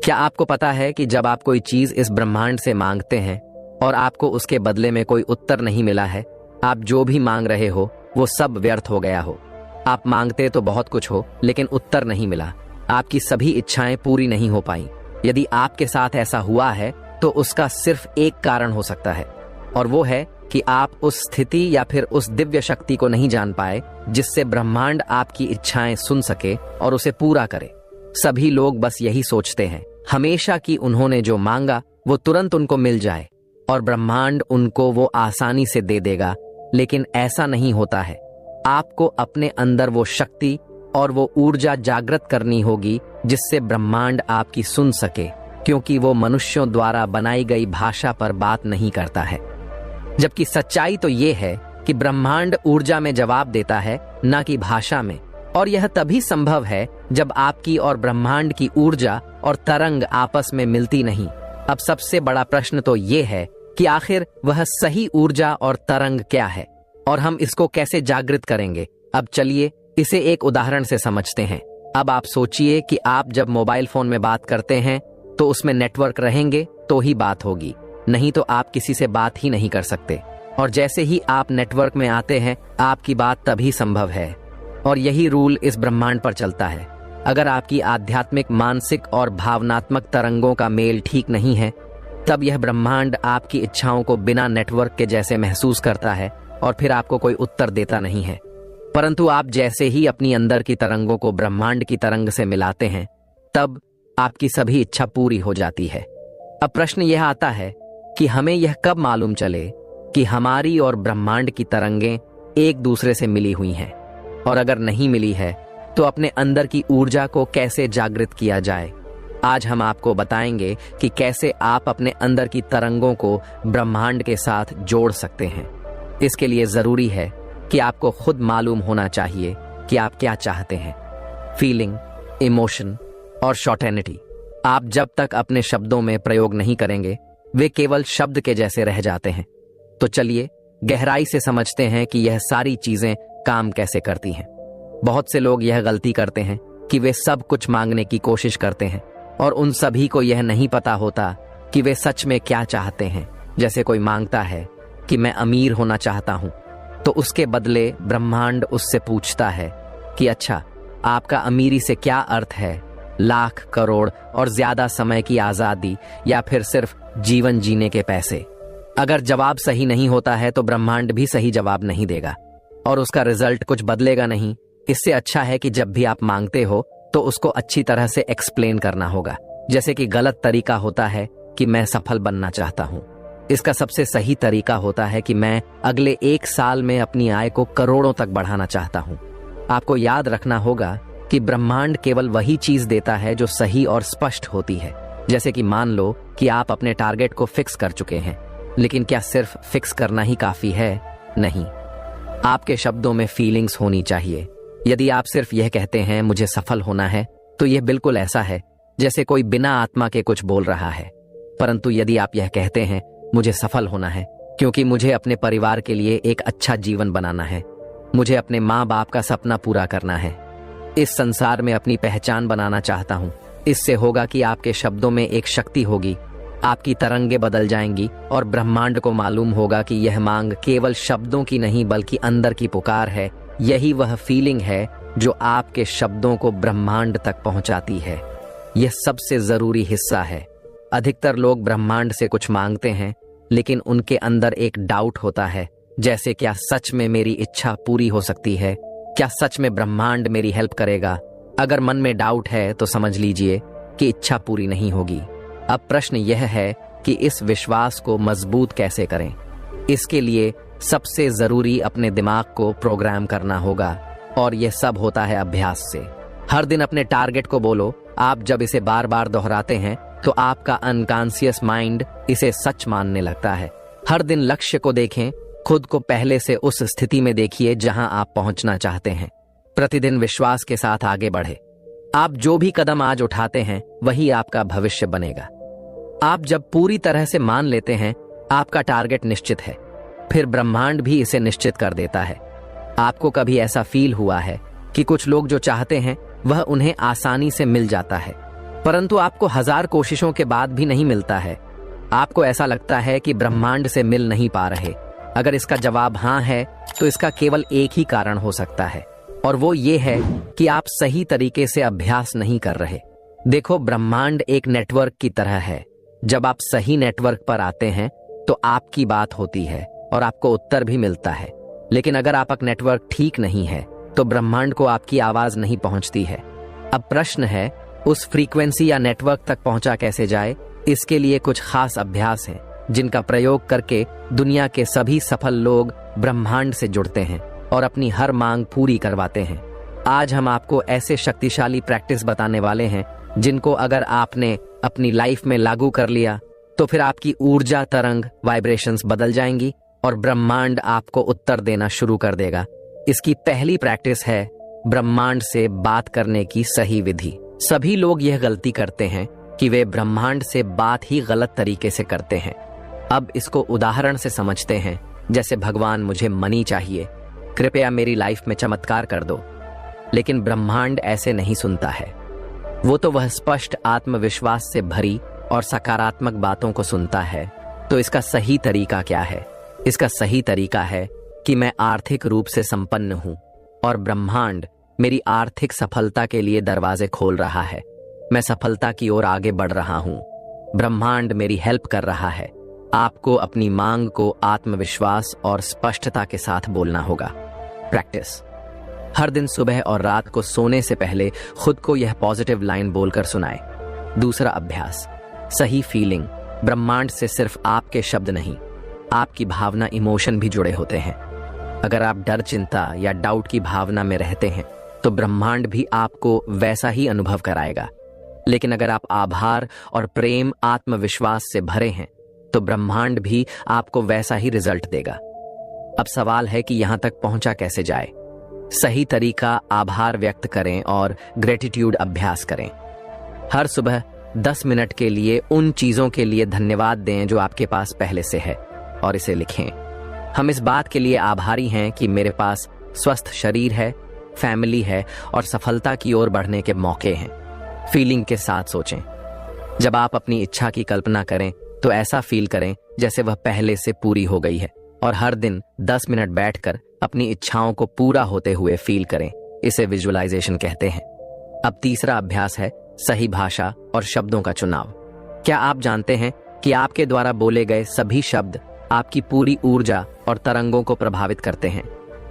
क्या आपको पता है कि जब आप कोई चीज इस ब्रह्मांड से मांगते हैं और आपको उसके बदले में कोई उत्तर नहीं मिला है, आप जो भी मांग रहे हो वो सब व्यर्थ हो गया हो। आप मांगते तो बहुत कुछ हो लेकिन उत्तर नहीं मिला, आपकी सभी इच्छाएं पूरी नहीं हो पाई। यदि आपके साथ ऐसा हुआ है तो उसका सिर्फ एक कारण हो सकता है, और वो है कि आप उस स्थिति या फिर उस दिव्य शक्ति को नहीं जान पाए जिससे ब्रह्मांड आपकी इच्छाएं सुन सके और उसे पूरा करे। सभी लोग बस यही सोचते हैं हमेशा कि उन्होंने जो मांगा वो तुरंत उनको मिल जाए और ब्रह्मांड उनको वो आसानी से दे देगा, लेकिन ऐसा नहीं होता है। आपको अपने अंदर वो शक्ति और वो ऊर्जा जागृत करनी होगी जिससे ब्रह्मांड आपकी सुन सके, क्योंकि वो मनुष्यों द्वारा बनाई गई भाषा पर बात नहीं करता है। जबकि सच्चाई तो ये है कि ब्रह्मांड ऊर्जा में जवाब देता है, न कि भाषा में, और यह तभी संभव है जब आपकी और ब्रह्मांड की ऊर्जा और तरंग आपस में मिलती नहीं। अब सबसे बड़ा प्रश्न तो ये है कि आखिर वह सही ऊर्जा और तरंग क्या है और हम इसको कैसे जागृत करेंगे। अब चलिए इसे एक उदाहरण से समझते हैं। अब आप सोचिए कि आप जब मोबाइल फोन में बात करते हैं तो उसमें नेटवर्क रहेंगे तो ही बात होगी, नहीं तो आप किसी से बात ही नहीं कर सकते। और जैसे ही आप नेटवर्क में आते हैं आपकी बात तभी संभव है, और यही रूल इस ब्रह्मांड पर चलता है। अगर आपकी आध्यात्मिक, मानसिक और भावनात्मक तरंगों का मेल ठीक नहीं है तब यह ब्रह्मांड आपकी इच्छाओं को बिना नेटवर्क के जैसे महसूस करता है और फिर आपको कोई उत्तर देता नहीं है। परंतु आप जैसे ही अपनी अंदर की तरंगों को ब्रह्मांड की तरंग से मिलाते हैं तब आपकी सभी इच्छा पूरी हो जाती है। अब प्रश्न यह आता है कि हमें यह कब मालूम चले कि हमारी और ब्रह्मांड की तरंगें एक दूसरे से मिली हुई हैं, और अगर नहीं मिली है तो अपने अंदर की ऊर्जा को कैसे जागृत किया जाए। आज हम आपको बताएंगे कि कैसे आप अपने अंदर की तरंगों को ब्रह्मांड के साथ जोड़ सकते हैं। इसके लिए जरूरी है कि आपको खुद मालूम होना चाहिए कि आप क्या चाहते हैं। फीलिंग, इमोशन और शॉर्टेनिटी आप जब तक अपने शब्दों में प्रयोग नहीं करेंगे वे केवल शब्द के जैसे रह जाते हैं। तो चलिए गहराई से समझते हैं कि यह सारी चीजें काम कैसे करती हैं। बहुत से लोग यह गलती करते हैं कि वे सब कुछ मांगने की कोशिश करते हैं और उन सभी को यह नहीं पता होता कि वे सच में क्या चाहते हैं। जैसे कोई मांगता है कि मैं अमीर होना चाहता हूं, तो उसके बदले ब्रह्मांड उससे पूछता है कि अच्छा, आपका अमीरी से क्या अर्थ है? लाख, करोड़ और ज्यादा समय की आजादी, या फिर सिर्फ जीवन जीने के पैसे? अगर जवाब सही नहीं होता है तो ब्रह्मांड भी सही जवाब नहीं देगा और उसका रिजल्ट कुछ बदलेगा नहीं। इससे अच्छा है कि जब भी आप मांगते हो तो उसको अच्छी तरह से एक्सप्लेन करना होगा। जैसे कि गलत तरीका होता है कि मैं सफल बनना चाहता हूं, इसका सबसे सही तरीका होता है कि मैं अगले 1 साल में अपनी आय को करोड़ों तक बढ़ाना चाहता हूं। आपको याद रखना होगा कि ब्रह्मांड केवल वही चीज देता है जो सही और स्पष्ट होती है। जैसे कि मान लो कि आप अपने टारगेट को फिक्स कर चुके हैं, लेकिन क्या सिर्फ फिक्स करना ही काफी है? नहीं, आपके शब्दों में फीलिंग्स होनी चाहिए। यदि आप सिर्फ यह कहते हैं मुझे सफल होना है, तो यह बिल्कुल ऐसा है जैसे कोई बिना आत्मा के कुछ बोल रहा है। परंतु यदि आप यह कहते हैं मुझे सफल होना है क्योंकि मुझे अपने परिवार के लिए एक अच्छा जीवन बनाना है, मुझे अपने माँ बाप का सपना पूरा करना है, इस संसार में अपनी पहचान बनाना चाहता हूँ, इससे होगा कि आपके शब्दों में एक शक्ति होगी, आपकी तरंगे बदल जाएंगी और ब्रह्मांड को मालूम होगा कि यह मांग केवल शब्दों की नहीं बल्कि अंदर की पुकार है। यही वह फीलिंग है जो आपके शब्दों को ब्रह्मांड तक पहुंचाती है। यह सबसे जरूरी हिस्सा है। अधिकतर लोग ब्रह्मांड से कुछ मांगते हैं लेकिन उनके अंदर एक डाउट होता है, जैसे क्या सच में मेरी इच्छा पूरी हो सकती है? क्या सच में ब्रह्मांड मेरी हेल्प करेगा? अगर मन में डाउट है तो समझ लीजिए कि इच्छा पूरी नहीं होगी। अब प्रश्न यह है कि इस विश्वास को मजबूत कैसे करें। इसके लिए सबसे जरूरी अपने दिमाग को प्रोग्राम करना होगा, और यह सब होता है अभ्यास से। हर दिन अपने टारगेट को बोलो। आप जब इसे बार बार दोहराते हैं तो आपका अनकॉन्शियस माइंड इसे सच मानने लगता है। हर दिन लक्ष्य को देखें, खुद को पहले से उस स्थिति में देखिए जहां आप पहुंचना चाहते हैं। प्रतिदिन विश्वास के साथ आगे बढ़े। आप जो भी कदम आज उठाते हैं वही आपका भविष्य बनेगा। आप जब पूरी तरह से मान लेते हैं आपका टारगेट निश्चित है, फिर ब्रह्मांड भी इसे निश्चित कर देता है। आपको कभी ऐसा फील हुआ है कि कुछ लोग जो चाहते हैं वह उन्हें आसानी से मिल जाता है, परंतु आपको 1000 कोशिशों के बाद भी नहीं मिलता है। आपको ऐसा लगता है कि ब्रह्मांड से मिल नहीं पा रहे। अगर इसका जवाब हाँ है तो इसका केवल एक ही कारण हो सकता है, और वो ये है कि आप सही तरीके से अभ्यास नहीं कर रहे। देखो, ब्रह्मांड एक नेटवर्क की तरह है। जब आप सही नेटवर्क पर आते हैं तो आपकी बात होती है और आपको उत्तर भी मिलता है। लेकिन अगर आपका नेटवर्क ठीक नहीं है तो ब्रह्मांड को आपकी आवाज नहीं पहुंचती है। अब प्रश्न है, उस फ्रीक्वेंसी या नेटवर्क तक पहुंचा कैसे जाए? इसके लिए कुछ खास अभ्यास हैं जिनका प्रयोग करके दुनिया के सभी सफल लोग ब्रह्मांड से जुड़ते हैं और अपनी हर मांग पूरी करवाते हैं। आज हम आपको ऐसे शक्तिशाली प्रैक्टिस बताने वाले हैं जिनको अगर आपने अपनी लाइफ में लागू कर लिया तो फिर आपकी ऊर्जा तरंग वाइब्रेशंस बदल जाएंगी और ब्रह्मांड आपको उत्तर देना शुरू कर देगा। इसकी पहली प्रैक्टिस है ब्रह्मांड से बात करने की सही विधि। सभी लोग यह गलती करते हैं कि वे ब्रह्मांड से बात ही गलत तरीके से करते हैं। अब इसको उदाहरण से समझते हैं, जैसे भगवान मुझे मनी चाहिए, कृपया मेरी लाइफ में चमत्कार कर दो। लेकिन ब्रह्मांड ऐसे नहीं सुनता है। वो तो वह स्पष्ट आत्मविश्वास से भरी और सकारात्मक बातों को सुनता है। तो इसका सही तरीका क्या है? इसका सही तरीका है कि मैं आर्थिक रूप से संपन्न हूं और ब्रह्मांड मेरी आर्थिक सफलता के लिए दरवाजे खोल रहा है। मैं सफलता की ओर आगे बढ़ रहा हूं। ब्रह्मांड मेरी हेल्प कर रहा है। आपको अपनी मांग को आत्मविश्वास और स्पष्टता के साथ बोलना होगा। प्रैक्टिस: हर दिन सुबह और रात को सोने से पहले खुद को यह पॉजिटिव लाइन बोलकर सुनाए। दूसरा अभ्यास, सही फीलिंग। ब्रह्मांड से सिर्फ आपके शब्द नहीं, आपकी भावना, इमोशन भी जुड़े होते हैं। अगर आप डर, चिंता या डाउट की भावना में रहते हैं तो ब्रह्मांड भी आपको वैसा ही अनुभव कराएगा। लेकिन अगर आप आभार और प्रेम, आत्मविश्वास से भरे हैं तो ब्रह्मांड भी आपको वैसा ही रिजल्ट देगा। अब सवाल है कि यहां तक पहुंचा कैसे जाए? सही तरीका, आभार व्यक्त करें और ग्रेटिट्यूड अभ्यास करें। हर सुबह 10 मिनट के लिए उन चीजों के लिए धन्यवाद दें जो आपके पास पहले से है और इसे लिखें। हम इस बात के लिए आभारी हैं कि मेरे पास स्वस्थ शरीर है, फैमिली है और सफलता की ओर बढ़ने के मौके हैं। फीलिंग के साथ सोचें। जब आप अपनी इच्छा की कल्पना करें तो ऐसा फील करें जैसे वह पहले से पूरी हो गई है, और हर दिन 10 मिनट बैठकर अपनी इच्छाओं को पूरा होते हुए फील करें। इसे विजुअलाइजेशन कहते हैं। अब तीसरा अभ्यास है सही भाषा और शब्दों का चुनाव। क्या आप जानते हैं कि आपके द्वारा बोले गए सभी शब्द आपकी पूरी ऊर्जा और तरंगों को प्रभावित करते हैं?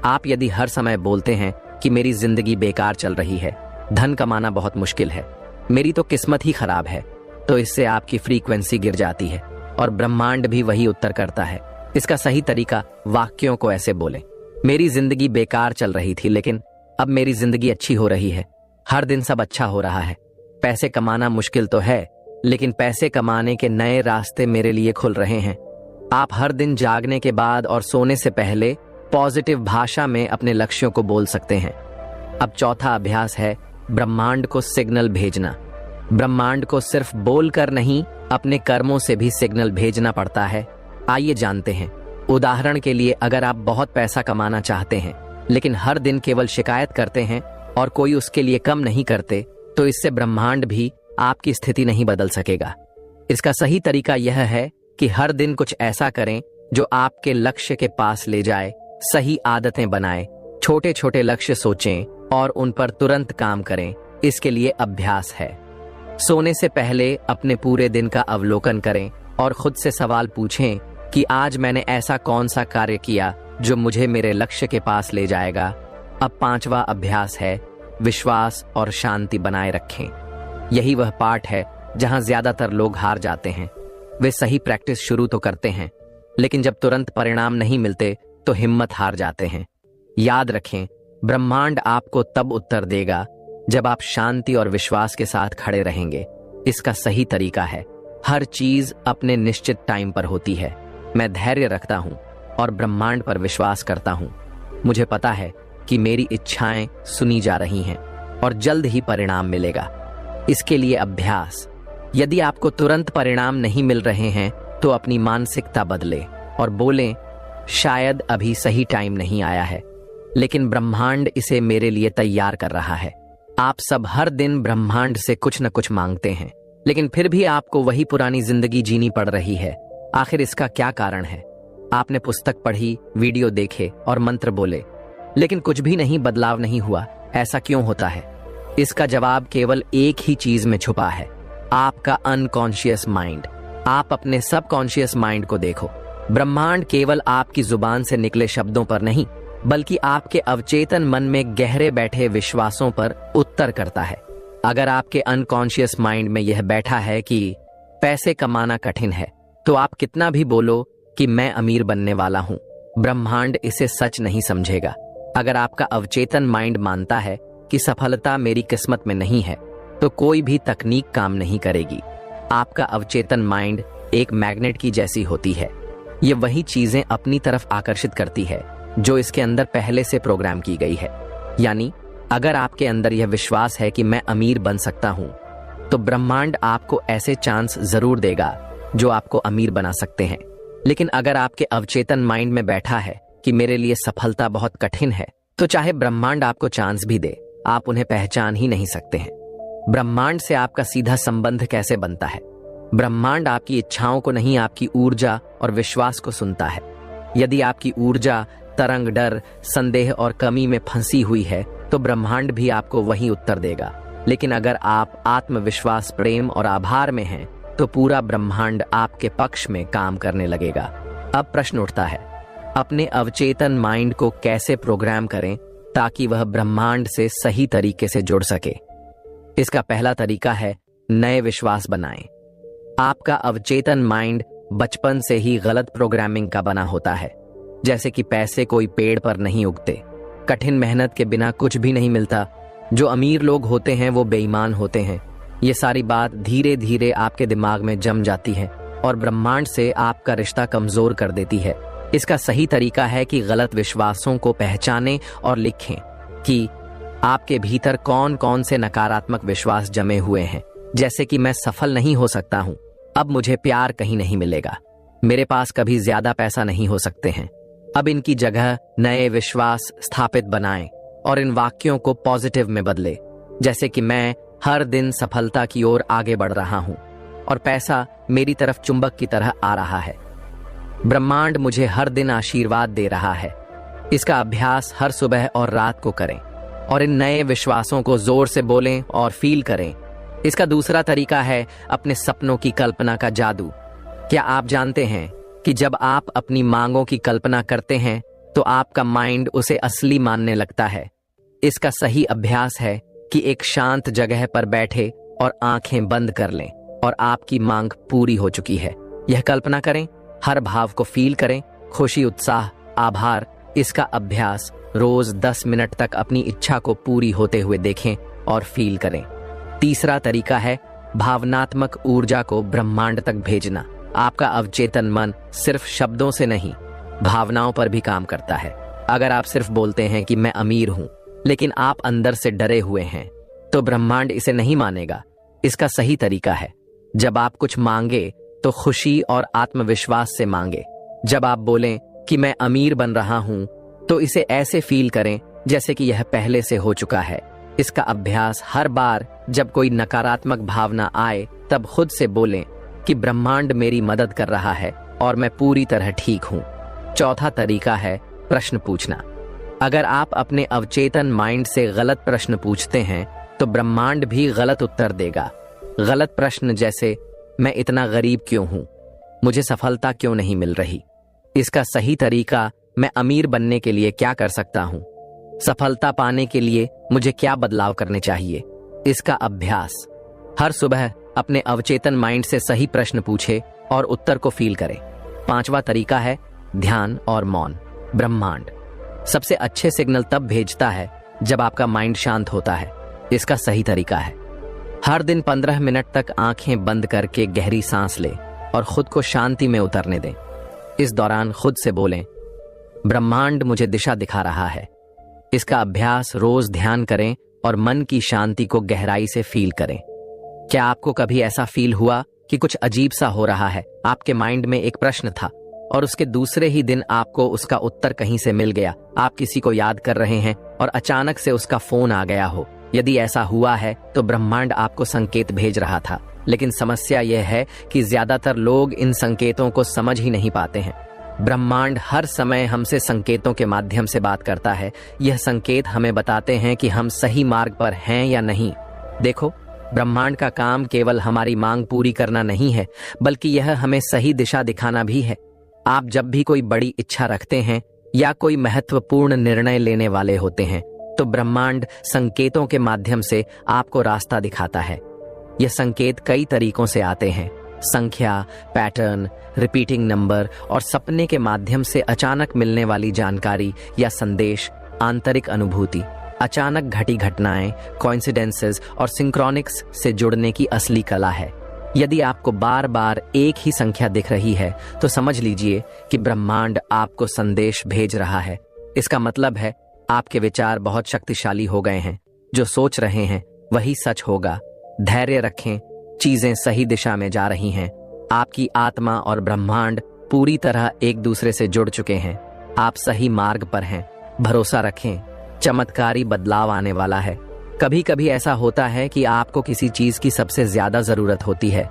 आप यदि हर समय बोलते हैं कि मेरी जिंदगी बेकार चल रही है, धन कमाना बहुत मुश्किल है, मेरी तो किस्मत ही खराब है, तो इससे आपकी फ्रीक्वेंसी गिर जाती है और ब्रह्मांड भी वही उत्तर करता है। इसका सही तरीका, वाक्यों को ऐसे बोलें: मेरी जिंदगी बेकार चल रही थी लेकिन अब मेरी जिंदगी अच्छी हो रही है। हर दिन सब अच्छा हो रहा है। पैसे कमाना मुश्किल तो है लेकिन पैसे कमाने के नए रास्ते मेरे लिए खुल रहे हैं। आप हर दिन जागने के बाद और सोने से पहले पॉजिटिव भाषा में अपने लक्ष्यों को बोल सकते हैं। अब चौथा अभ्यास है ब्रह्मांड को सिग्नल भेजना। ब्रह्मांड को सिर्फ बोलकर नहीं, अपने कर्मों से भी सिग्नल भेजना पड़ता है। आइए जानते हैं। उदाहरण के लिए, अगर आप बहुत पैसा कमाना चाहते हैं लेकिन हर दिन केवल शिकायत करते हैं और कोई उसके लिए कम नहीं करते, तो इससे ब्रह्मांड भी आपकी स्थिति नहीं बदल सकेगा। इसका सही तरीका यह है कि हर दिन कुछ ऐसा करें जो आपके लक्ष्य के पास ले जाए। सही आदतें बनाएं, छोटे छोटे लक्ष्य सोचें और उन पर तुरंत काम करें। इसके लिए अभ्यास है। सोने से पहले अपने पूरे दिन का अवलोकन करें और खुद से सवाल पूछें कि आज मैंने ऐसा कौन सा कार्य किया जो मुझे मेरे लक्ष्य के पास ले जाएगा। अब पांचवा अभ्यास है विश्वास और शांति बनाए रखें। यही वह पार्ट है जहां ज्यादातर लोग हार जाते हैं। वे सही प्रैक्टिस शुरू तो करते हैं लेकिन जब तुरंत परिणाम नहीं मिलते तो हिम्मत हार जाते हैं। याद रखें, ब्रह्मांड आपको तब उत्तर देगा जब आप शांति और विश्वास के साथ खड़े रहेंगे। इसका सही तरीका है, हर चीज अपने निश्चित टाइम पर होती है। मैं धैर्य रखता हूं और ब्रह्मांड पर विश्वास करता हूं। मुझे पता है कि मेरी इच्छाएं सुनी जा रही हैं और जल्द ही परिणाम मिलेगा। इसके लिए अभ्यास: यदि आपको तुरंत परिणाम नहीं मिल रहे हैं तो अपनी मानसिकता बदलें और बोलें, शायद अभी सही टाइम नहीं आया है लेकिन ब्रह्मांड इसे मेरे लिए तैयार कर रहा है। आप सब हर दिन ब्रह्मांड से कुछ न कुछ मांगते हैं, लेकिन फिर भी आपको वही पुरानी जिंदगी जीनी पड़ रही है। आखिर इसका क्या कारण है? आपने पुस्तक पढ़ी, वीडियो देखे और मंत्र बोले, लेकिन कुछ भी नहीं, बदलाव नहीं हुआ। ऐसा क्यों होता है? इसका जवाब केवल एक ही चीज में छुपा है, आपका अनकॉन्शियस माइंड। आप अपने सबकॉन्शियस माइंड को देखो। ब्रह्मांड केवल आपकी जुबान से निकले शब्दों पर नहीं, बल्कि आपके अवचेतन मन में गहरे बैठे विश्वासों पर उत्तर करता है। अगर आपके अनकॉन्शियस माइंड में यह बैठा है कि पैसे कमाना कठिन है, तो आप कितना भी बोलो कि मैं अमीर बनने वाला हूं, ब्रह्मांड इसे सच नहीं समझेगा। अगर आपका अवचेतन माइंड मानता है कि सफलता मेरी किस्मत में नहीं है, तो कोई भी तकनीक काम नहीं करेगी। आपका अवचेतन माइंड एक मैग्नेट की जैसी होती है। ये वही चीजें अपनी तरफ आकर्षित करती है जो इसके अंदर पहले से प्रोग्राम की गई है। यानी अगर आपके अंदर यह विश्वास है कि मैं अमीर बन सकता हूं, तो ब्रह्मांड आपको ऐसे चांस जरूर देगा जो आपको अमीर बना सकते हैं। लेकिन अगर आपके अवचेतन माइंड में बैठा है कि मेरे लिए सफलता बहुत कठिन है, तो चाहे ब्रह्मांड आपको चांस भी दे, आप उन्हें पहचान ही नहीं सकते हैं। ब्रह्मांड से आपका सीधा संबंध कैसे बनता है? ब्रह्मांड आपकी इच्छाओं को नहीं, आपकी ऊर्जा और विश्वास को सुनता है। यदि आपकी ऊर्जा तरंग डर, संदेह और कमी में फंसी हुई है, तो ब्रह्मांड भी आपको वही उत्तर देगा। लेकिन अगर आप आत्मविश्वास, प्रेम और आभार में हैं, तो पूरा ब्रह्मांड आपके पक्ष में काम करने लगेगा। अब प्रश्न उठता है, अपने अवचेतन माइंड को कैसे प्रोग्राम करें ताकि वह ब्रह्मांड से सही तरीके से जुड़ सके? इसका पहला तरीका है नए विश्वास बनाएं। आपका अवचेतन माइंड बचपन से ही गलत प्रोग्रामिंग का बना होता है, जैसे कि पैसे कोई पेड़ पर नहीं उगते, कठिन मेहनत के बिना कुछ भी नहीं मिलता, जो अमीर लोग होते हैं वो बेईमान होते हैं। ये सारी बात धीरे धीरे आपके दिमाग में जम जाती है और ब्रह्मांड से आपका रिश्ता कमजोर कर देती है। इसका सही तरीका है कि गलत विश्वासों को पहचानें और लिखें कि आपके भीतर कौन कौन से नकारात्मक विश्वास जमे हुए हैं, जैसे कि मैं सफल नहीं हो सकता हूं, अब मुझे प्यार कहीं नहीं मिलेगा, मेरे पास कभी ज्यादा पैसा नहीं हो सकते हैं। अब इनकी जगह नए विश्वास स्थापित बनाएं और इन वाक्यों को पॉजिटिव में बदले, जैसे कि मैं हर दिन सफलता की ओर आगे बढ़ रहा हूं और पैसा मेरी तरफ चुंबक की तरह आ रहा है। ब्रह्मांड मुझे हर दिन आशीर्वाद दे रहा है। इसका अभ्यास हर सुबह और रात को करें और इन नए विश्वासों को जोर से बोलें और फील करें। इसका दूसरा तरीका है अपने सपनों की कल्पना का जादू। क्या आप जानते हैं कि जब आप अपनी मांगों की कल्पना करते हैं तो आपका माइंड उसे असली मानने लगता है? इसका सही अभ्यास है कि एक शांत जगह पर बैठे और आंखें बंद कर लें और आपकी मांग पूरी हो चुकी है। यह कल्पना करें, हर भाव को फील करें, खुशी, उत्साह, आभार। इसका अभ्यास रोज 10 मिनट तक अपनी इच्छा को पूरी होते हुए देखें और फील करें। तीसरा तरीका है भावनात्मक ऊर्जा को ब्रह्मांड तक भेजना। आपका अवचेतन मन सिर्फ शब्दों से नहीं, भावनाओं पर भी काम करता है। अगर आप सिर्फ बोलते हैं कि मैं अमीर हूं, लेकिन आप अंदर से डरे हुए हैं, तो ब्रह्मांड इसे नहीं मानेगा। इसका सही तरीका है, जब आप कुछ मांगे तो खुशी और आत्मविश्वास से मांगे। जब आप बोलें कि मैं अमीर बन रहा हूं, तो इसे ऐसे फील करें जैसे कि यह पहले से हो चुका है। इसका अभ्यास हर बार जब कोई नकारात्मक भावना आए, तब खुद से बोलें कि ब्रह्मांड मेरी मदद कर रहा है और मैं पूरी तरह ठीक हूं। चौथा तरीका है प्रश्न पूछना। अगर आप अपने अवचेतन माइंड से गलत प्रश्न पूछते हैं, तो ब्रह्मांड भी गलत उत्तर देगा। गलत प्रश्न जैसे मैं इतना गरीब क्यों हूं, मुझे सफलता क्यों नहीं मिल रही। इसका सही तरीका मैं अमीर बनने के लिए क्या कर सकता हूं, सफलता पाने के लिए मुझे क्या बदलाव करने चाहिए। इसका अभ्यास हर सुबह अपने अवचेतन माइंड से सही प्रश्न पूछे और उत्तर को फील करें। पांचवा तरीका है ध्यान और मौन। ब्रह्मांड सबसे अच्छे सिग्नल तब भेजता है जब आपका माइंड शांत होता है। इसका सही तरीका है हर दिन 15 मिनट तक आंखें बंद करके गहरी सांस लें और खुद को शांति में उतरने दें। इस दौरान खुद से बोलें, ब्रह्मांड मुझे दिशा दिखा रहा है। इसका अभ्यास रोज ध्यान करें और मन की शांति को गहराई से फील करें। क्या आपको कभी ऐसा फील हुआ कि कुछ अजीब सा हो रहा है? आपके माइंड में एक प्रश्न था और उसके दूसरे ही दिन आपको उसका उत्तर कहीं से मिल गया। आप किसी को याद कर रहे हैं और अचानक से उसका फोन आ गया हो। यदि ऐसा हुआ है तो ब्रह्मांड आपको संकेत भेज रहा था, लेकिन समस्या यह है कि ज्यादातर लोग इन संकेतों को समझ ही नहीं पाते हैं। ब्रह्मांड हर समय हमसे संकेतों के माध्यम से बात करता है। यह संकेत हमें बताते हैं कि हम सही मार्ग पर हैं या नहीं। देखो, ब्रह्मांड का काम केवल हमारी मांग पूरी करना नहीं है, बल्कि यह हमें सही दिशा दिखाना भी है। आप जब भी कोई बड़ी इच्छा रखते हैं या कोई महत्वपूर्ण निर्णय लेने वाले होते हैं, तो ब्रह्मांड संकेतों के माध्यम से आपको रास्ता दिखाता है। यह संकेत कई तरीकों से आते हैं। संख्या, पैटर्न, रिपीटिंग नंबर और सपने के माध्यम से अचानक मिलने वाली जानकारी या संदेश, आंतरिक अनुभूति, अचानक घटी घटनाएं, कोइंसिडेंसेस और सिंक्रोनिक्स से जुड़ने की असली कला है। यदि आपको बार बार एक ही संख्या दिख रही है, तो समझ लीजिए कि ब्रह्मांड आपको संदेश भेज रहा है। इसका मतलब है आपके विचार बहुत शक्तिशाली हो गए हैं। जो सोच रहे हैं वही सच होगा। धैर्य रखें, चीजें सही दिशा में जा रही हैं। आपकी आत्मा और ब्रह्मांड पूरी तरह एक दूसरे से जुड़ चुके हैं। आप सही मार्ग पर हैं। भरोसा रखें, चमत्कारी बदलाव आने वाला है। कभी कभी ऐसा होता है कि आपको किसी चीज की सबसे ज्यादा जरूरत होती है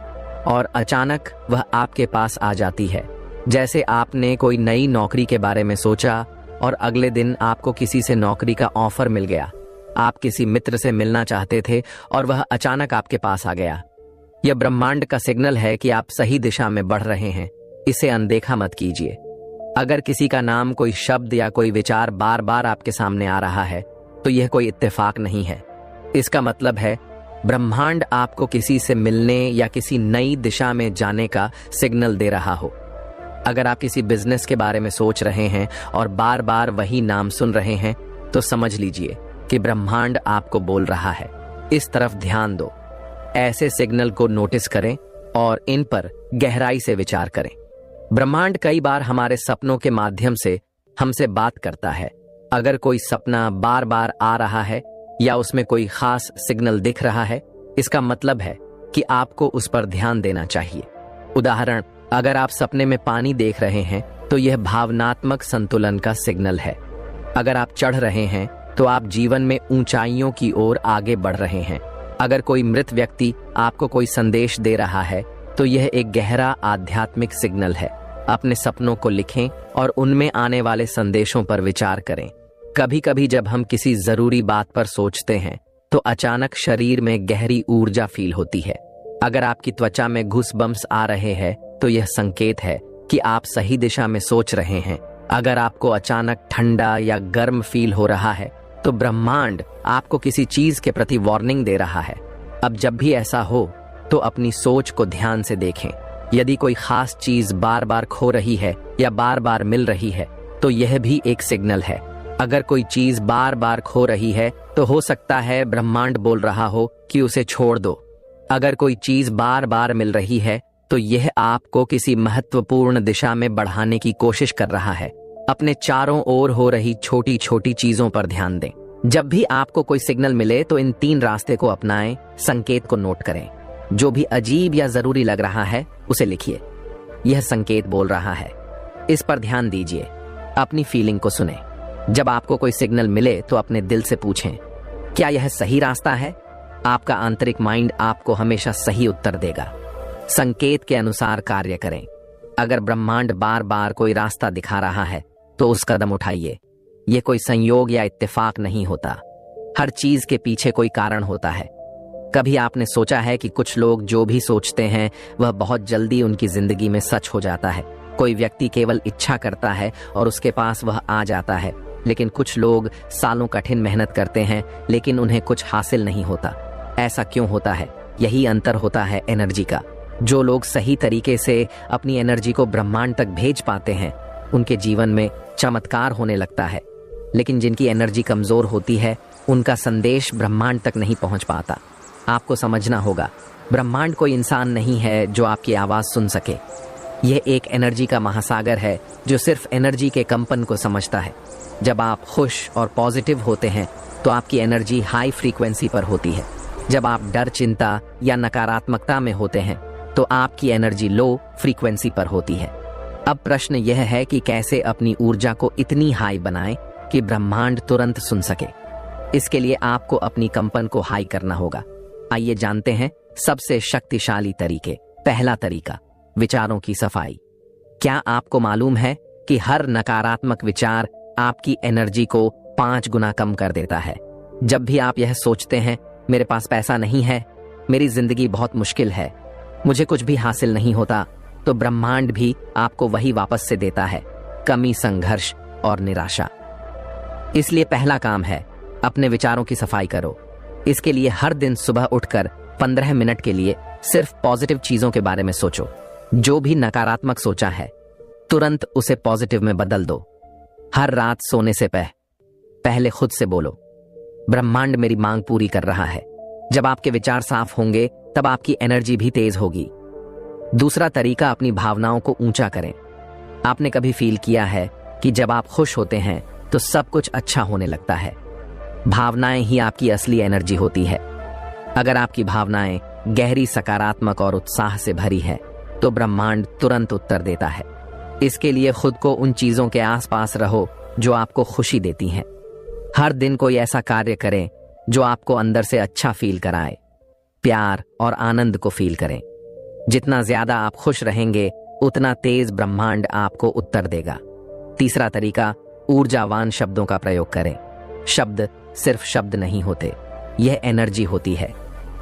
और अचानक वह आपके पास आ जाती है। जैसे आपने कोई नई नौकरी के बारे में सोचा और अगले दिन आपको किसी से नौकरी का ऑफर मिल गया। आप किसी मित्र से मिलना चाहते थे और वह अचानक आपके पास आ गया। यह ब्रह्मांड का सिग्नल है कि आप सही दिशा में बढ़ रहे हैं। इसे अनदेखा मत कीजिए। अगर किसी का नाम, कोई शब्द या कोई विचार बार बार आपके सामने आ रहा है, तो यह कोई इत्तेफाक नहीं है। इसका मतलब है ब्रह्मांड आपको किसी से मिलने या किसी नई दिशा में जाने का सिग्नल दे रहा हो। अगर आप किसी बिजनेस के बारे में सोच रहे हैं और बार बार वही नाम सुन रहे हैं, तो समझ लीजिए कि ब्रह्मांड आपको बोल रहा है, इस तरफ ध्यान दो। ऐसे सिग्नल को नोटिस करें और इन पर गहराई से विचार करें। ब्रह्मांड कई बार हमारे सपनों के माध्यम से हमसे बात करता है। अगर कोई सपना बार बार आ रहा है या उसमें कोई खास सिग्नल दिख रहा है, इसका मतलब है कि आपको उस पर ध्यान देना चाहिए। उदाहरण, अगर आप सपने में पानी देख रहे हैं, तो यह भावनात्मक संतुलन का सिग्नल है। अगर आप चढ़ रहे हैं, तो आप जीवन में ऊंचाइयों की ओर आगे बढ़ रहे हैं। अगर कोई मृत व्यक्ति आपको कोई संदेश दे रहा है, तो यह एक गहरा आध्यात्मिक सिग्नल है। अपने सपनों को लिखें और उनमें आने वाले संदेशों पर विचार करें। कभी कभी जब हम किसी जरूरी बात पर सोचते हैं, तो अचानक शरीर में गहरी ऊर्जा फील होती है। अगर आपकी त्वचा में घूसबम्स आ रहे हैं, तो यह संकेत है कि आप सही दिशा में सोच रहे हैं। अगर आपको अचानक ठंडा या गर्म फील हो रहा है, तो ब्रह्मांड आपको किसी चीज के प्रति वार्निंग दे रहा है। अब जब भी ऐसा हो, तो अपनी सोच को ध्यान से देखें। यदि कोई खास चीज बार बार खो रही है या बार बार मिल रही है, तो यह भी एक सिग्नल है। अगर कोई चीज बार बार खो रही है, तो हो सकता है ब्रह्मांड बोल रहा हो कि उसे छोड़ दो। अगर कोई चीज बार बार मिल रही है, तो यह आपको किसी महत्वपूर्ण दिशा में बढ़ाने की कोशिश कर रहा है। अपने चारों ओर हो रही छोटी छोटी चीजों पर ध्यान दें। जब भी आपको कोई सिग्नल मिले, तो इन 3 रास्ते को अपनाएं। संकेत को नोट करें। जो भी अजीब या जरूरी लग रहा है, उसे लिखिए। यह संकेत बोल रहा है, इस पर ध्यान दीजिए। अपनी फीलिंग को सुने। जब आपको कोई सिग्नल मिले, तो अपने दिल से पूछें, क्या यह सही रास्ता है? आपका आंतरिक माइंड आपको हमेशा सही उत्तर देगा। संकेत के अनुसार कार्य करें। अगर ब्रह्मांड बार बार कोई रास्ता दिखा रहा है, तो उस कदम उठाइए। यह कोई संयोग या इत्तेफाक नहीं होता। हर चीज के पीछे कोई कारण होता है। कभी आपने सोचा है कि कुछ लोग जो भी सोचते हैं, वह बहुत जल्दी उनकी जिंदगी में सच हो जाता है। कोई व्यक्ति केवल इच्छा करता है और उसके पास वह आ जाता है। लेकिन कुछ लोग सालों कठिन मेहनत करते हैं, लेकिन उन्हें कुछ हासिल नहीं होता। ऐसा क्यों होता है? यही अंतर होता है एनर्जी का। जो लोग सही तरीके से अपनी एनर्जी को ब्रह्मांड तक भेज पाते हैं, उनके जीवन में चमत्कार होने लगता है। लेकिन जिनकी एनर्जी कमजोर होती है, उनका संदेश ब्रह्मांड तक नहीं पहुंच पाता। आपको समझना होगा, ब्रह्मांड कोई इंसान नहीं है जो आपकी आवाज सुन सके। यह एक एनर्जी का महासागर है जो सिर्फ एनर्जी के कंपन को समझता है। जब आप खुश और पॉजिटिव होते हैं, तो आपकी एनर्जी हाई फ्रीक्वेंसी पर होती है। जब आप डर, चिंता या नकारात्मकता में होते हैं, तो आपकी एनर्जी लो फ्रीक्वेंसी पर होती है। अब प्रश्न यह है कि कैसे अपनी ऊर्जा को इतनी हाई बनाएं कि ब्रह्मांड तुरंत सुन सके। इसके लिए आपको अपनी कंपन को हाई करना होगा। आइए जानते हैं सबसे शक्तिशाली तरीके। पहला तरीका, विचारों की सफाई। क्या आपको मालूम है कि हर नकारात्मक विचार आपकी एनर्जी को 5 गुना कम कर देता है? जब भी आप यह सोचते हैं, मेरे पास पैसा नहीं है, मेरी जिंदगी बहुत मुश्किल है, मुझे कुछ भी हासिल नहीं होता, तो ब्रह्मांड भी आपको वही वापस से देता है, कमी, संघर्ष और निराशा। इसलिए पहला काम है, अपने विचारों की सफाई करो। इसके लिए हर दिन सुबह उठकर 15 मिनट के लिए सिर्फ पॉजिटिव चीजों के बारे में सोचो। जो भी नकारात्मक सोचा है, तुरंत उसे पॉजिटिव में बदल दो। हर रात सोने से पहले खुद से बोलो, ब्रह्मांड मेरी मांग पूरी कर रहा है। जब आपके विचार साफ होंगे, तब आपकी एनर्जी भी तेज होगी। दूसरा तरीका, अपनी भावनाओं को ऊंचा करें। आपने कभी फील किया है कि जब आप खुश होते हैं तो सब कुछ अच्छा होने लगता है? भावनाएं ही आपकी असली एनर्जी होती है। अगर आपकी भावनाएं गहरी, सकारात्मक और उत्साह से भरी है, तो ब्रह्मांड तुरंत उत्तर देता है। इसके लिए खुद को उन चीजों के आसपास रहो जो आपको खुशी देती हैं। हर दिन कोई ऐसा कार्य करें जो आपको अंदर से अच्छा फील कराए। प्यार और आनंद को फील करें। जितना ज्यादा आप खुश रहेंगे, उतना तेज ब्रह्मांड आपको उत्तर देगा। तीसरा तरीका, ऊर्जावान शब्दों का प्रयोग करें। शब्द सिर्फ शब्द नहीं होते, यह एनर्जी होती है।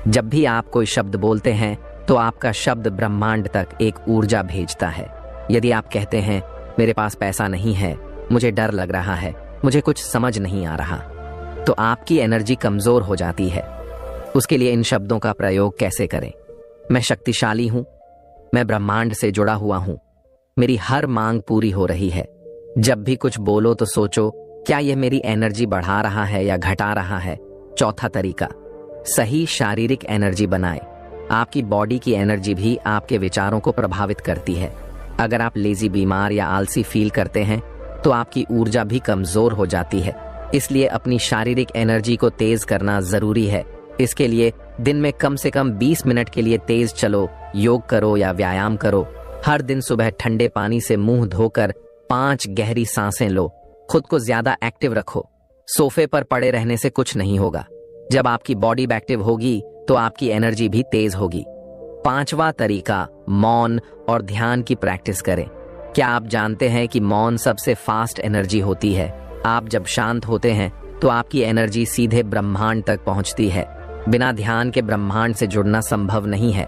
जब भी आप कोई शब्द बोलते हैं, तो आपका शब्द ब्रह्मांड तक एक ऊर्जा भेजता है। यदि आप कहते हैं, मेरे पास पैसा नहीं है, मुझे डर लग रहा है, मुझे कुछ समझ नहीं आ रहा, तो आपकी एनर्जी कमजोर हो जाती है। उसके लिए इन शब्दों का प्रयोग कैसे करें? मैं शक्तिशाली हूं, मैं ब्रह्मांड से जुड़ा हुआ हूं, मेरी हर मांग पूरी हो रही है। जब भी कुछ बोलो तो सोचो, क्या यह मेरी एनर्जी बढ़ा रहा है या घटा रहा है? चौथा तरीका, सही शारीरिक एनर्जी बनाएं। आपकी बॉडी की एनर्जी भी आपके विचारों को प्रभावित करती है। अगर आप लेजी, बीमार या आलसी फील करते हैं, तो आपकी ऊर्जा भी कमजोर हो जाती है। इसलिए अपनी शारीरिक एनर्जी को तेज करना जरूरी है। इसके लिए दिन में कम से कम 20 मिनट के लिए तेज चलो, योग करो या व्यायाम करो। हर दिन सुबह ठंडे पानी से मुंह धोकर 5 गहरी सांसें लो। खुद को ज्यादा एक्टिव रखो। सोफे पर पड़े रहने से कुछ नहीं होगा। जब आपकी बॉडी एक्टिव होगी, तो आपकी एनर्जी भी तेज होगी। पांचवा तरीका, मौन और ध्यान की प्रैक्टिस करें। क्या आप जानते हैं कि मौन सबसे फास्ट एनर्जी होती है? आप जब शांत होते हैं, तो आपकी एनर्जी सीधे ब्रह्मांड तक पहुंचती है। बिना ध्यान के ब्रह्मांड से जुड़ना संभव नहीं है।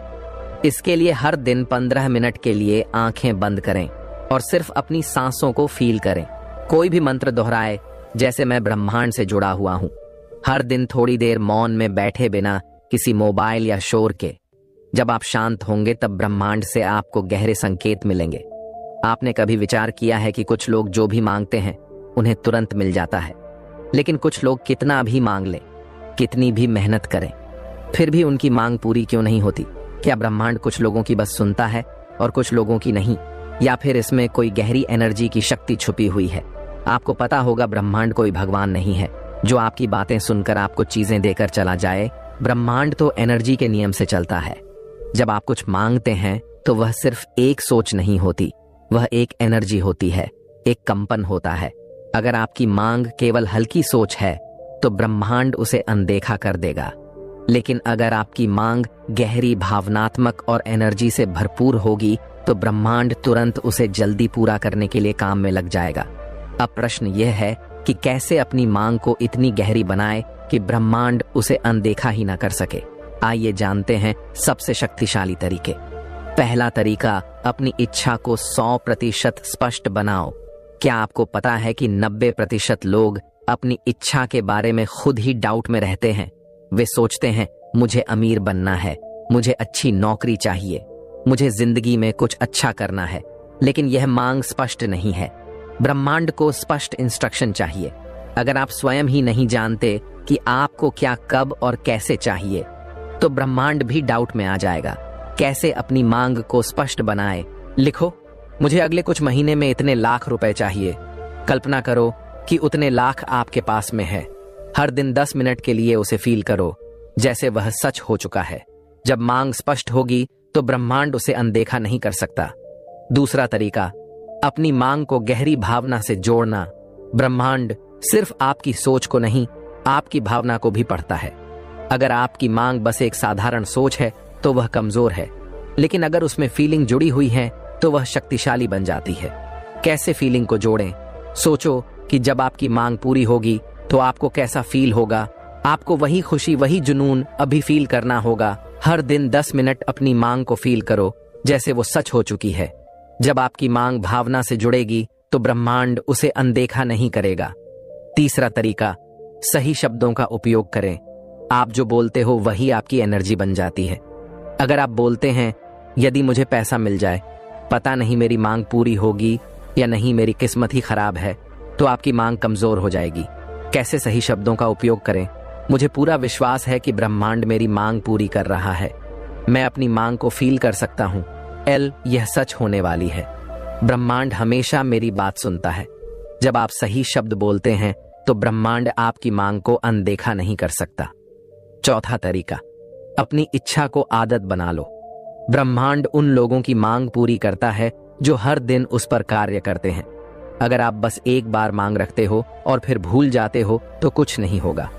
इसके लिए हर दिन 15 मिनट के लिए आंखें बंद करें और सिर्फ अपनी सांसों को फील करें। कोई भी मंत्र दोहराए, जैसे मैं ब्रह्मांड से जुड़ा हुआ हूं। हर दिन थोड़ी देर मौन में बैठे बिना किसी मोबाइल या शोर के। जब आप शांत होंगे, तब ब्रह्मांड से आपको गहरे संकेत मिलेंगे। आपने कभी विचार किया है कि कुछ लोग जो भी मांगते हैं, उन्हें तुरंत मिल जाता है, लेकिन कुछ लोग कितना भी मांग लें, कितनी भी मेहनत करें, फिर भी उनकी मांग पूरी क्यों नहीं होती? क्या ब्रह्मांड कुछ लोगों की बस सुनता है और कुछ लोगों की नहीं? या फिर इसमें कोई गहरी एनर्जी की शक्ति छुपी हुई है? आपको पता होगा, ब्रह्मांड कोई भगवान नहीं है जो आपकी बातें सुनकर आपको चीजें देकर चला जाए। ब्रह्मांड तो एनर्जी के नियम से चलता है। जब आप कुछ मांगते हैं, तो वह सिर्फ एक सोच नहीं होती, वह एक एनर्जी होती है, एक कंपन होता है। अगर आपकी मांग केवल हल्की सोच है, तो ब्रह्मांड उसे अनदेखा कर देगा। लेकिन अगर आपकी मांग गहरी, भावनात्मक और एनर्जी से भरपूर होगी, तो ब्रह्मांड तुरंत उसे जल्दी पूरा करने के लिए काम में लग जाएगा। अब प्रश्न यह है कि कैसे अपनी मांग को इतनी गहरी बनाए कि ब्रह्मांड उसे अनदेखा ही ना कर सके। आइए जानते हैं सबसे शक्तिशाली तरीके। पहला तरीका, अपनी इच्छा को 100% स्पष्ट बनाओ। क्या आपको पता है कि 90% लोग अपनी इच्छा के बारे में खुद ही डाउट में रहते हैं? वे सोचते हैं, मुझे अमीर बनना है, मुझे अच्छी नौकरी चाहिए, मुझे जिंदगी में कुछ अच्छा करना है, लेकिन यह मांग स्पष्ट नहीं है। ब्रह्मांड को स्पष्ट इंस्ट्रक्शन चाहिए। अगर आप स्वयं ही नहीं जानते कि आपको क्या, कब और कैसे चाहिए, तो ब्रह्मांड भी डाउट में आ जाएगा। कैसे अपनी मांग को स्पष्ट बनाएं? लिखो, मुझे अगले कुछ महीने में इतने लाख रुपए चाहिए। कल्पना करो कि उतने लाख आपके पास में है। हर दिन 10 मिनट के लिए उसे फील करो जैसे वह सच हो चुका है। जब मांग स्पष्ट होगी, तो ब्रह्मांड उसे अनदेखा नहीं कर सकता। दूसरा तरीका, अपनी मांग को गहरी भावना से जोड़ना। ब्रह्मांड सिर्फ आपकी सोच को नहीं, आपकी भावना को भी पढ़ता है। अगर आपकी मांग बस एक साधारण सोच है तो वह कमजोर है, लेकिन अगर उसमें फीलिंग जुड़ी हुई है तो वह शक्तिशाली बन जाती है। कैसे फीलिंग को जोड़ें? सोचो कि जब आपकी मांग पूरी होगी तो आपको कैसा फील होगा। आपको वही खुशी, वही जुनून अभी फील करना होगा। हर दिन 10 मिनट अपनी मांग को फील करो जैसे वो सच हो चुकी है। जब आपकी मांग भावना से जुड़ेगी तो ब्रह्मांड उसे अनदेखा नहीं करेगा। तीसरा तरीका, सही शब्दों का उपयोग करें। आप जो बोलते हो वही आपकी एनर्जी बन जाती है। अगर आप बोलते हैं, यदि मुझे पैसा मिल जाए, पता नहीं मेरी मांग पूरी होगी या नहीं, मेरी किस्मत ही खराब है, तो आपकी मांग कमजोर हो जाएगी। कैसे सही शब्दों का उपयोग करें? मुझे पूरा विश्वास है कि ब्रह्मांड मेरी मांग पूरी कर रहा है। मैं अपनी मांग को फील कर सकता हूँ। यह सच होने वाली है। ब्रह्मांड हमेशा मेरी बात सुनता है। जब आप सही शब्द बोलते हैं तो ब्रह्मांड आपकी मांग को अनदेखा नहीं कर सकता। चौथा तरीका, अपनी इच्छा को आदत बना लो। ब्रह्मांड उन लोगों की मांग पूरी करता है जो हर दिन उस पर कार्य करते हैं। अगर आप बस एक बार मांग रखते हो और फिर भूल जाते हो तो कुछ नहीं होगा,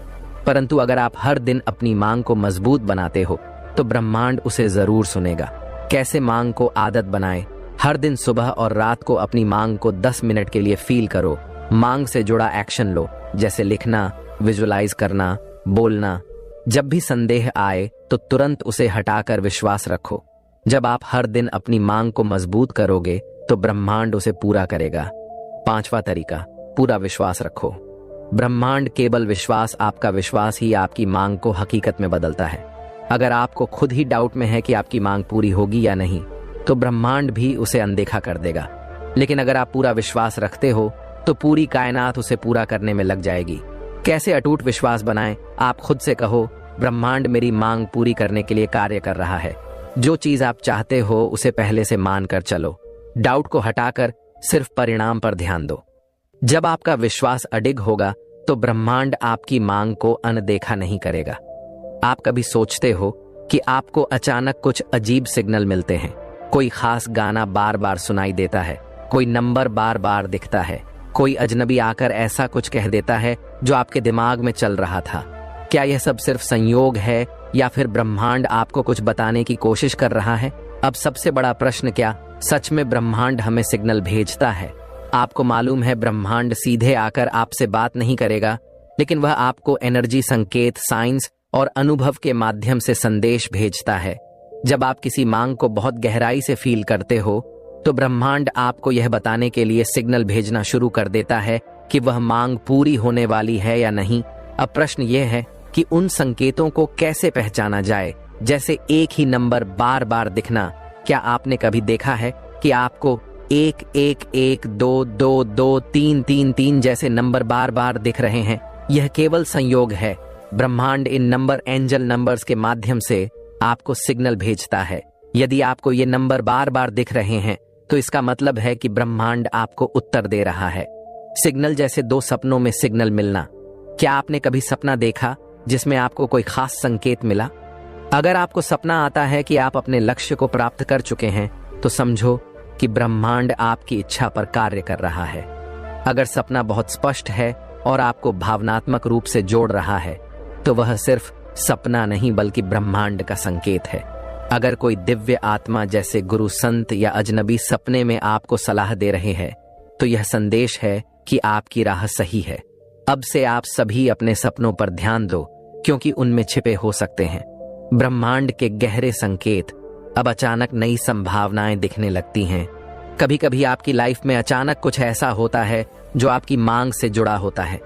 परंतु अगर आप हर दिन अपनी मांग को मजबूत बनाते हो तो ब्रह्मांड उसे जरूर सुनेगा। कैसे मांग को आदत बनाएं? हर दिन सुबह और रात को अपनी मांग को 10 मिनट के लिए फील करो। मांग से जुड़ा एक्शन लो, जैसे लिखना, विजुलाइज करना, बोलना। जब भी संदेह आए तो तुरंत उसे हटाकर विश्वास रखो। जब आप हर दिन अपनी मांग को मजबूत करोगे तो ब्रह्मांड उसे पूरा करेगा। पांचवा तरीका, पूरा विश्वास रखो। ब्रह्मांड केवल विश्वास, आपका विश्वास ही आपकी मांग को हकीकत में बदलता है। अगर आपको खुद ही डाउट में है कि आपकी मांग पूरी होगी या नहीं, तो ब्रह्मांड भी उसे अनदेखा कर देगा। लेकिन अगर आप पूरा विश्वास रखते हो तो पूरी कायनात उसे पूरा करने में लग जाएगी। कैसे अटूट विश्वास बनाएं? आप खुद से कहो, ब्रह्मांड मेरी मांग पूरी करने के लिए कार्य कर रहा है। जो चीज आप चाहते हो उसे पहले से मान कर चलो। डाउट को हटाकर सिर्फ परिणाम पर ध्यान दो। जब आपका विश्वास अडिग होगा तो ब्रह्मांड आपकी मांग को अनदेखा नहीं करेगा। आप कभी सोचते हो कि आपको अचानक कुछ अजीब सिग्नल मिलते हैं? कोई खास गाना बार बार सुनाई देता है, कोई नंबर बार बार दिखता है, कोई अजनबी आकर ऐसा कुछ कह देता है जो आपके दिमाग में चल रहा था। क्या यह सब सिर्फ संयोग है या फिर ब्रह्मांड आपको कुछ बताने की कोशिश कर रहा है? अब सबसे बड़ा प्रश्न, क्या सच में ब्रह्मांड हमें सिग्नल भेजता है? आपको मालूम है, ब्रह्मांड सीधे आकर आपसे बात नहीं करेगा, लेकिन वह आपको एनर्जी, संकेत, साइंस और अनुभव के माध्यम से संदेश भेजता है। जब आप किसी मांग को बहुत गहराई से फील करते हो तो ब्रह्मांड आपको यह बताने के लिए सिग्नल भेजना शुरू कर देता है कि वह मांग पूरी होने वाली है या नहीं। अब प्रश्न यह है कि उन संकेतों को कैसे पहचाना जाए, जैसे एक ही नंबर बार बार दिखना। क्या आपने कभी देखा है कि आपको 1 1 1 2 2 2 3 3 3 जैसे नंबर बार बार दिख रहे हैं? यह केवल संयोग है। ब्रह्मांड इन नंबर, एंजल नंबर्स के माध्यम से आपको सिग्नल भेजता है। यदि आपको ये नंबर बार बार दिख रहे हैं तो इसका मतलब है कि ब्रह्मांड आपको उत्तर दे रहा है। सिग्नल जैसे दो सपनों में सिग्नल मिलना। क्या आपने कभी सपना देखा जिसमें आपको कोई खास संकेत मिला? अगर आपको सपना आता है कि आप अपने लक्ष्य को प्राप्त कर चुके हैं तो समझो कि ब्रह्मांड आपकी इच्छा पर कार्य कर रहा है। अगर सपना बहुत स्पष्ट है और आपको भावनात्मक रूप से जोड़ रहा है तो वह सिर्फ सपना नहीं बल्कि ब्रह्मांड का संकेत है। अगर कोई दिव्य आत्मा जैसे गुरु, संत या अजनबी सपने में आपको सलाह दे रहे हैं तो यह संदेश है कि आपकी राह सही है। अब से आप सभी अपने सपनों पर ध्यान दो, क्योंकि उनमें छिपे हो सकते हैं ब्रह्मांड के गहरे संकेत। अब अचानक नई संभावनाएं दिखने लगती हैं। कभी कभी आपकी लाइफ में अचानक कुछ ऐसा होता है जो आपकी मांग से जुड़ा होता है,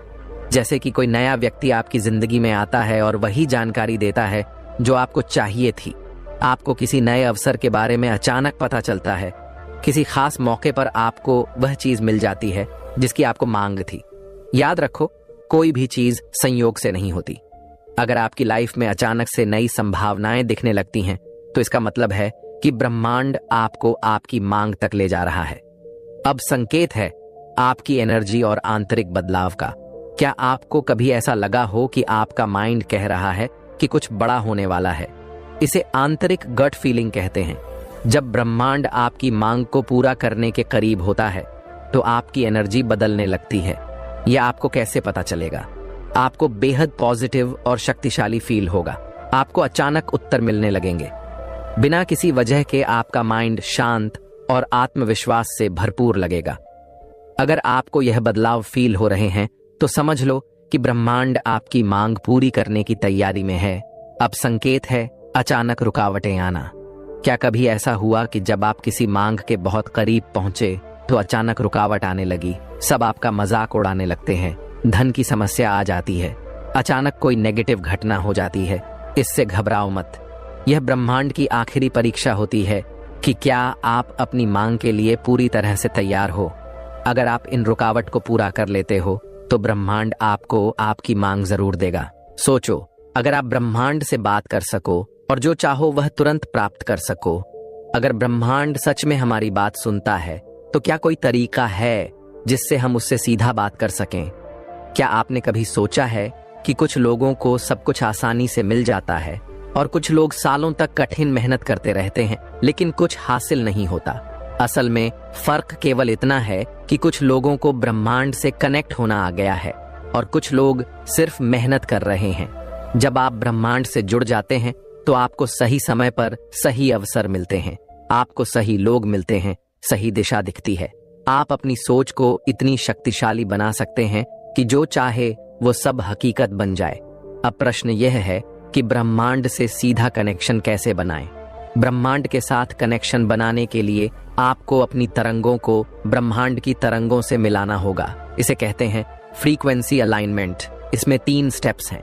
जैसे कि कोई नया व्यक्ति आपकी जिंदगी में आता है और वही जानकारी देता है जो आपको चाहिए थी। आपको किसी नए अवसर के बारे में अचानक पता चलता है। किसी खास मौके पर आपको वह चीज मिल जाती है जिसकी आपको मांग थी। याद रखो, कोई भी चीज संयोग से नहीं होती। अगर आपकी लाइफ में अचानक से नई संभावनाएं दिखने लगती हैं तो इसका मतलब है कि ब्रह्मांड आपको आपकी मांग तक ले जा रहा है। अब संकेत है आपकी एनर्जी और आंतरिक बदलाव का। क्या आपको कभी ऐसा लगा हो कि आपका माइंड कह रहा है कि कुछ बड़ा होने वाला है? इसे आंतरिक गट फीलिंग कहते हैं। जब ब्रह्मांड आपकी मांग को पूरा करने के करीब होता है तो आपकी एनर्जी बदलने लगती है। यह आपको कैसे पता चलेगा? आपको बेहद पॉजिटिव और शक्तिशाली फील होगा। आपको अचानक उत्तर मिलने लगेंगे। बिना किसी वजह के आपका माइंड शांत और आत्मविश्वास से भरपूर लगेगा। अगर आपको यह बदलाव फील हो रहे हैं तो समझ लो कि ब्रह्मांड आपकी मांग पूरी करने की तैयारी में है। अब संकेत है अचानक रुकावटें आना। क्या कभी ऐसा हुआ कि जब आप किसी मांग के बहुत करीब पहुंचे तो अचानक रुकावट आने लगी? सब आपका मजाक उड़ाने लगते हैं, धन की समस्या आ जाती है, अचानक कोई नेगेटिव घटना हो जाती है। इससे घबराओ मत। यह ब्रह्मांड की आखिरी परीक्षा होती है कि क्या आप अपनी मांग के लिए पूरी तरह से तैयार हो। अगर आप इन रुकावट को पूरा कर लेते हो तो ब्रह्मांड आपको आपकी मांग जरूर देगा। सोचो, अगर आप ब्रह्मांड से बात कर सको और जो चाहो वह तुरंत प्राप्त कर सको, अगर ब्रह्मांड सच में हमारी बात सुनता है तो क्या कोई तरीका है जिससे हम उससे सीधा बात कर सकें? क्या आपने कभी सोचा है कि कुछ लोगों को सब कुछ आसानी से मिल जाता है और कुछ लोग सालों तक कठिन मेहनत करते रहते हैं लेकिन कुछ हासिल नहीं होता? असल में फर्क केवल इतना है कि कुछ लोगों को ब्रह्मांड से कनेक्ट होना आ गया है और कुछ लोग सिर्फ मेहनत कर रहे हैं। जब आप ब्रह्मांड से जुड़ जाते हैं तो आपको सही समय पर सही अवसर मिलते हैं, आपको सही लोग मिलते हैं, सही दिशा दिखती है। आप अपनी सोच को इतनी शक्तिशाली बना सकते हैं कि जो चाहे वो सब हकीकत बन जाए। अब प्रश्न यह है कि ब्रह्मांड से सीधा कनेक्शन कैसे बनाएं? ब्रह्मांड के साथ कनेक्शन बनाने के लिए आपको अपनी तरंगों को ब्रह्मांड की तरंगों से मिलाना होगा। इसे कहते हैं फ्रीक्वेंसी अलाइनमेंट। इसमें 3 स्टेप्स हैं।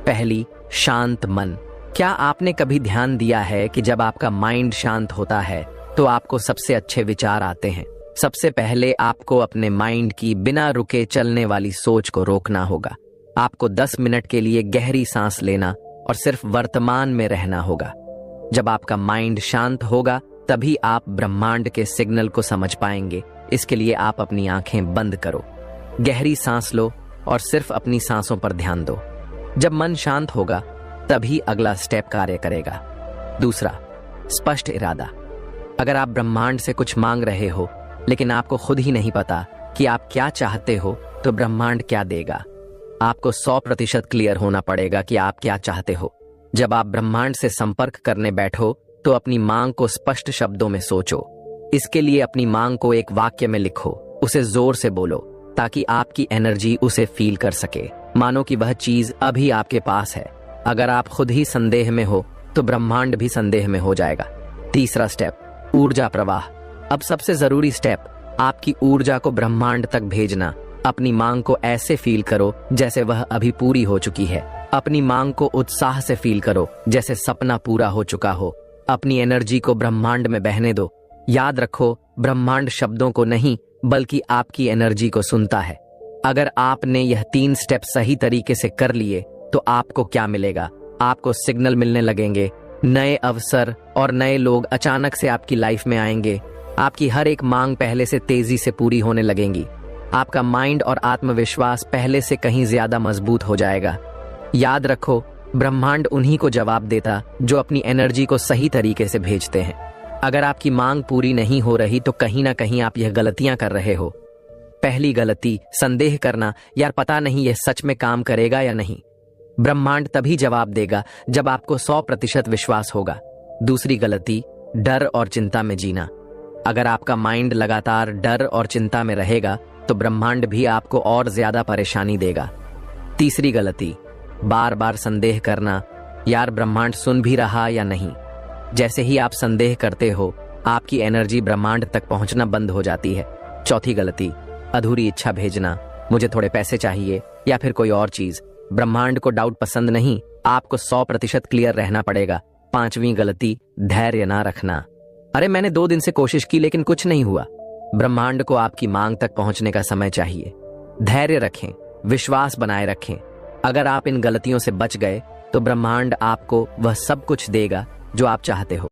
पहली, शांत मन। क्या आपने कभी ध्यान दिया है कि जब आपका माइंड शांत होता है तो आपको सबसे अच्छे विचार आते हैं? सबसे पहले आपको अपने माइंड की बिना रुके चलने वाली सोच को रोकना होगा। आपको 10 मिनट के लिए गहरी सांस लेना और सिर्फ वर्तमान में रहना होगा। जब आपका माइंड शांत होगा तभी आप ब्रह्मांड के सिग्नल को समझ पाएंगे। इसके लिए आप अपनी आंखें बंद करो, गहरी सांस लो और सिर्फ अपनी सांसों पर ध्यान दो। जब मन शांत होगा तभी अगला स्टेप कार्य करेगा। दूसरा, स्पष्ट इरादा। अगर आप ब्रह्मांड से कुछ मांग रहे हो लेकिन आपको खुद ही नहीं पता कि आप क्या चाहते हो तो ब्रह्मांड क्या देगा? आपको 100% क्लियर होना पड़ेगा कि आप क्या चाहते हो। जब आप ब्रह्मांड से संपर्क करने बैठो तो अपनी मांग को स्पष्ट शब्दों में सोचो। इसके लिए अपनी मांग को एक वाक्य में लिखो, उसे जोर से बोलो ताकि आपकी एनर्जी उसे फील कर सके। मानो कि वह चीज अभी आपके पास है। अगर आप खुद ही संदेह में हो तो ब्रह्मांड भी संदेह में हो जाएगा। तीसरा स्टेप, ऊर्जा प्रवाह। अब सबसे जरूरी स्टेप, आपकी ऊर्जा को ब्रह्मांड तक भेजना। अपनी मांग को ऐसे फील करो जैसे वह अभी पूरी हो चुकी है। अपनी मांग को उत्साह से फील करो जैसे सपना पूरा हो चुका हो। अपनी एनर्जी को ब्रह्मांड में बहने दो। याद रखो, ब्रह्मांड शब्दों को नहीं बल्कि आपकी एनर्जी को सुनता है। अगर आपने यह 3 स्टेप सही तरीके से कर लिए तो आपको क्या मिलेगा? आपको सिग्नल मिलने लगेंगे, नए अवसर और नए लोग अचानक से आपकी लाइफ में आएंगे। आपकी हर एक मांग पहले से तेजी से पूरी होने लगेंगी। आपका माइंड और आत्मविश्वास पहले से कहीं ज्यादा मजबूत हो जाएगा। याद रखो, ब्रह्मांड उन्हीं को जवाब देता जो अपनी एनर्जी को सही तरीके से भेजते हैं। अगर आपकी मांग पूरी नहीं हो रही तो कहीं ना कहीं आप यह गलतियां कर रहे हो। पहली गलती, संदेह करना, यार पता नहीं यह सच में काम करेगा या नहीं। ब्रह्मांड तभी जवाब देगा जब आपको 100% विश्वास होगा। दूसरी गलती, डर और चिंता में जीना। अगर आपका माइंड लगातार डर और चिंता में रहेगा तो ब्रह्मांड भी आपको और ज्यादा परेशानी देगा। तीसरी गलती, बार बार संदेह करना, यार ब्रह्मांड सुन भी रहा या नहीं। जैसे ही आप संदेह करते हो आपकी एनर्जी ब्रह्मांड तक पहुंचना बंद हो जाती है। चौथी गलती, अधूरी इच्छा भेजना, मुझे थोड़े पैसे चाहिए या फिर कोई और चीज। ब्रह्मांड को डाउट पसंद नहीं, आपको 100% क्लियर रहना पड़ेगा। पांचवी गलती, धैर्य ना रखना। अरे मैंने 2 दिन से कोशिश की लेकिन कुछ नहीं हुआ। ब्रह्मांड को आपकी मांग तक पहुंचने का समय चाहिए। धैर्य रखें, विश्वास बनाए रखें। अगर आप इन गलतियों से बच गए तो ब्रह्मांड आपको वह सब कुछ देगा जो आप चाहते हो।